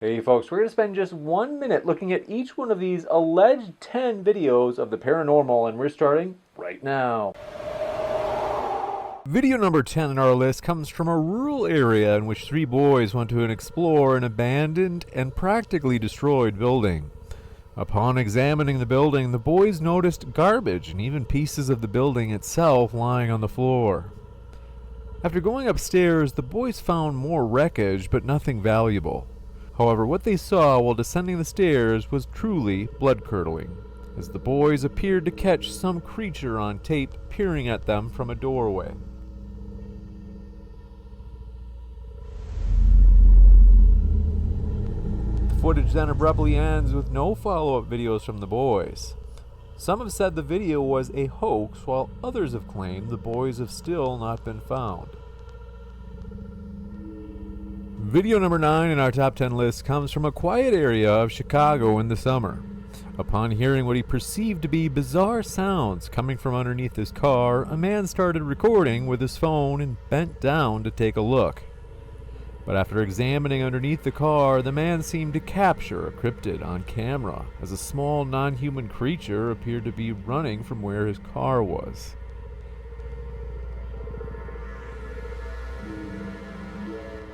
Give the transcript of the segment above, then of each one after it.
Hey folks, we're going to spend just 1 minute looking at each one of these alleged 10 videos of the paranormal, and we're starting right now. Video number 10 on our list comes from a rural area in which three boys went to explore an abandoned and practically destroyed building. Upon examining the building, the boys noticed garbage and even pieces of the building itself lying on the floor. After going upstairs, the boys found more wreckage but nothing valuable. However, what they saw while descending the stairs was truly blood-curdling, as the boys appeared to catch some creature on tape peering at them from a doorway. The footage then abruptly ends with no follow-up videos from the boys. Some have said the video was a hoax, while others have claimed the boys have still not been found. Video number 9 in our top 10 list comes from a quiet area of Chicago in the summer. Upon hearing what he perceived to be bizarre sounds coming from underneath his car, a man started recording with his phone and bent down to take a look. But after examining underneath the car, the man seemed to capture a cryptid on camera, as a small non-human creature appeared to be running from where his car was.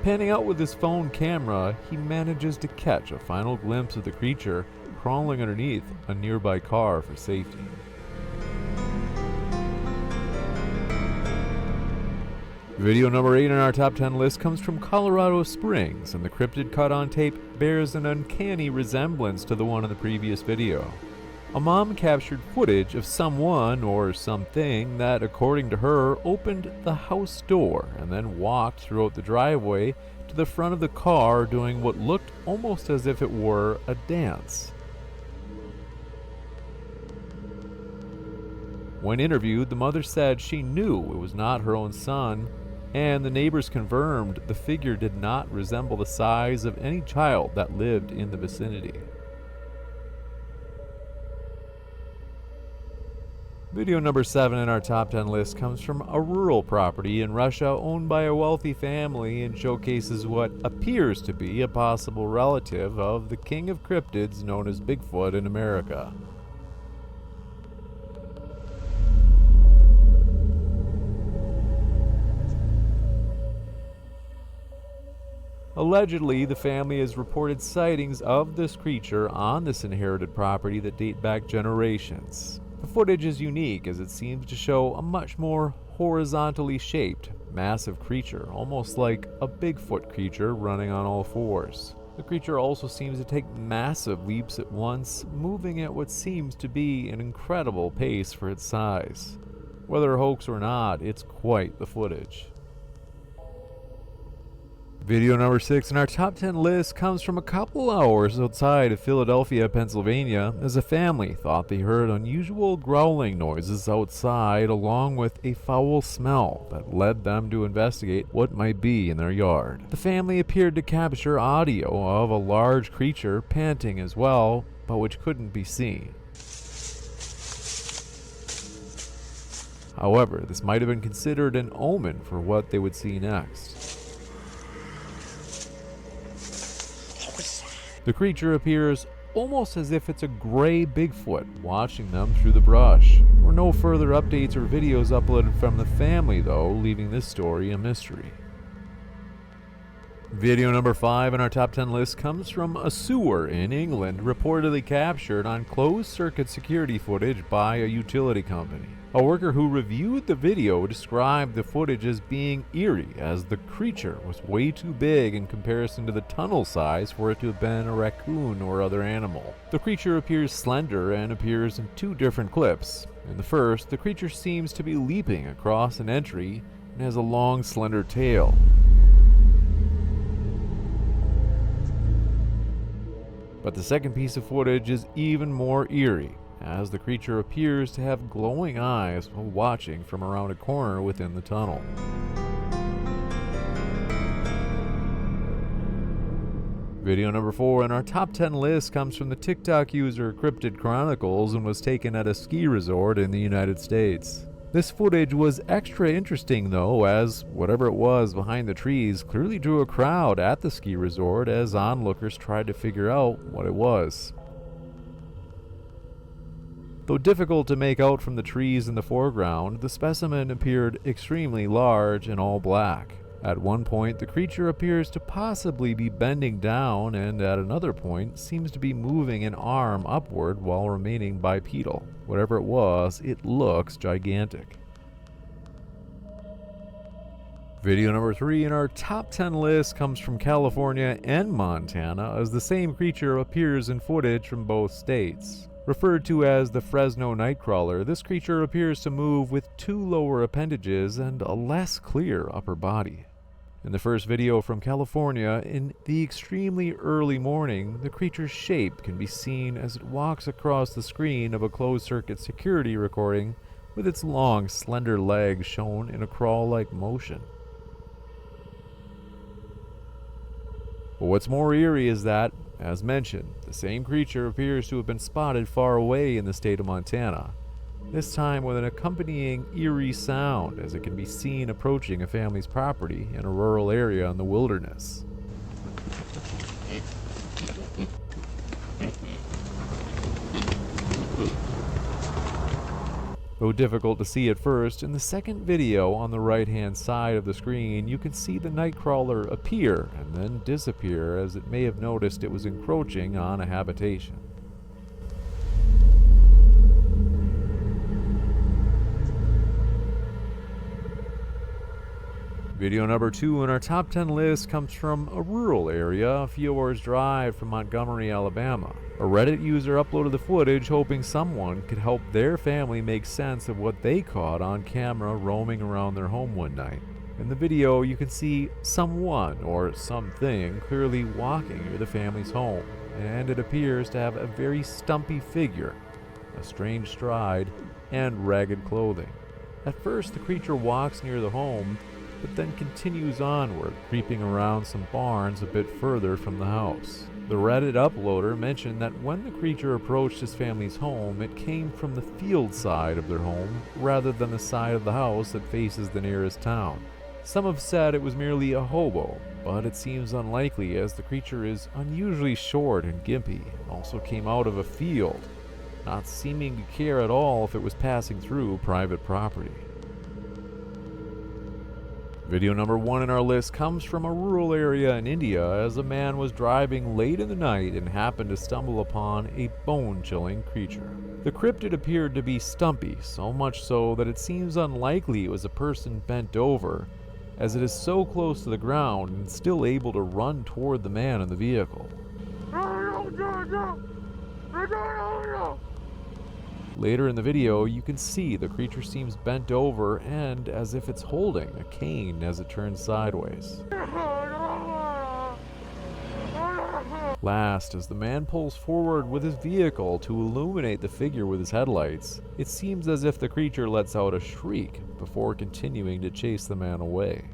Panning out with his phone camera, he manages to catch a final glimpse of the creature crawling underneath a nearby car for safety. Video number 8 on our top 10 list comes from Colorado Springs, and the cryptid caught on tape bears an uncanny resemblance to the one in the previous video. A mom captured footage of someone or something that, according to her, opened the house door and then walked throughout the driveway to the front of the car doing what looked almost as if it were a dance. When interviewed, the mother said she knew it was not her own son, and the neighbors confirmed the figure did not resemble the size of any child that lived in the vicinity. Video number 7 in our top 10 list comes from a rural property in Russia owned by a wealthy family and showcases what appears to be a possible relative of the king of cryptids known as Bigfoot in America. Allegedly, the family has reported sightings of this creature on this inherited property that date back generations. The footage is unique as it seems to show a much more horizontally shaped, massive creature, almost like a Bigfoot creature running on all fours. The creature also seems to take massive leaps at once, moving at what seems to be an incredible pace for its size. Whether a hoax or not, it's quite the footage. Video number 6 in our top 10 list comes from a couple hours outside of Philadelphia, Pennsylvania, as a family thought they heard unusual growling noises outside along with a foul smell that led them to investigate what might be in their yard. The family appeared to capture audio of a large creature panting as well, but which couldn't be seen. However, this might have been considered an omen for what they would see next. The creature appears almost as if it's a gray Bigfoot watching them through the brush. There were no further updates or videos uploaded from the family though, leaving this story a mystery. Video number 5 on our top 10 list comes from a sewer in England reportedly captured on closed-circuit security footage by a utility company. A worker who reviewed the video described the footage as being eerie, as the creature was way too big in comparison to the tunnel size for it to have been a raccoon or other animal. The creature appears slender and appears in 2 different clips. In the first, the creature seems to be leaping across an entry and has a long, slender tail. But the second piece of footage is even more eerie, as the creature appears to have glowing eyes while watching from around a corner within the tunnel. Video number 4 in our top 10 list comes from the TikTok user Cryptid Chronicles and was taken at a ski resort in the United States. This footage was extra interesting though, as whatever it was behind the trees clearly drew a crowd at the ski resort as onlookers tried to figure out what it was. Though difficult to make out from the trees in the foreground, the specimen appeared extremely large and all black. At one point, the creature appears to possibly be bending down, and at another point seems to be moving an arm upward while remaining bipedal. Whatever it was, it looks gigantic. Video number 3 in our top 10 list comes from California and Montana, as the same creature appears in footage from both states. Referred to as the Fresno Nightcrawler, this creature appears to move with 2 lower appendages and a less clear upper body. In the first video from California, in the extremely early morning, the creature's shape can be seen as it walks across the screen of a closed-circuit security recording with its long, slender legs shown in a crawl-like motion. But what's more eerie is that, as mentioned, the same creature appears to have been spotted far away in the state of Montana, this time with an accompanying eerie sound as it can be seen approaching a family's property in a rural area in the wilderness. Though difficult to see at first, in the second video on the right-hand side of the screen, you can see the Nightcrawler appear and then disappear as it may have noticed it was encroaching on a habitation. Video number 2 in our top 10 list comes from a rural area a few hours drive from Montgomery, Alabama. A Reddit user uploaded the footage hoping someone could help their family make sense of what they caught on camera roaming around their home one night. In the video, you can see someone or something clearly walking near the family's home, and it appears to have a very stumpy figure, a strange stride, and ragged clothing. At first, the creature walks near the home, but then continues onward, creeping around some barns a bit further from the house. The Reddit uploader mentioned that when the creature approached his family's home, it came from the field side of their home rather than the side of the house that faces the nearest town. Some have said it was merely a hobo, but it seems unlikely as the creature is unusually short and gimpy and also came out of a field, not seeming to care at all if it was passing through private property. Video number 1 in our list comes from a rural area in India as a man was driving late in the night and happened to stumble upon a bone-chilling creature. The cryptid appeared to be stumpy, so much so that it seems unlikely it was a person bent over, as it is so close to the ground and still able to run toward the man in the vehicle. Later in the video, you can see the creature seems bent over and as if it's holding a cane as it turns sideways. Last, as the man pulls forward with his vehicle to illuminate the figure with his headlights, it seems as if the creature lets out a shriek before continuing to chase the man away.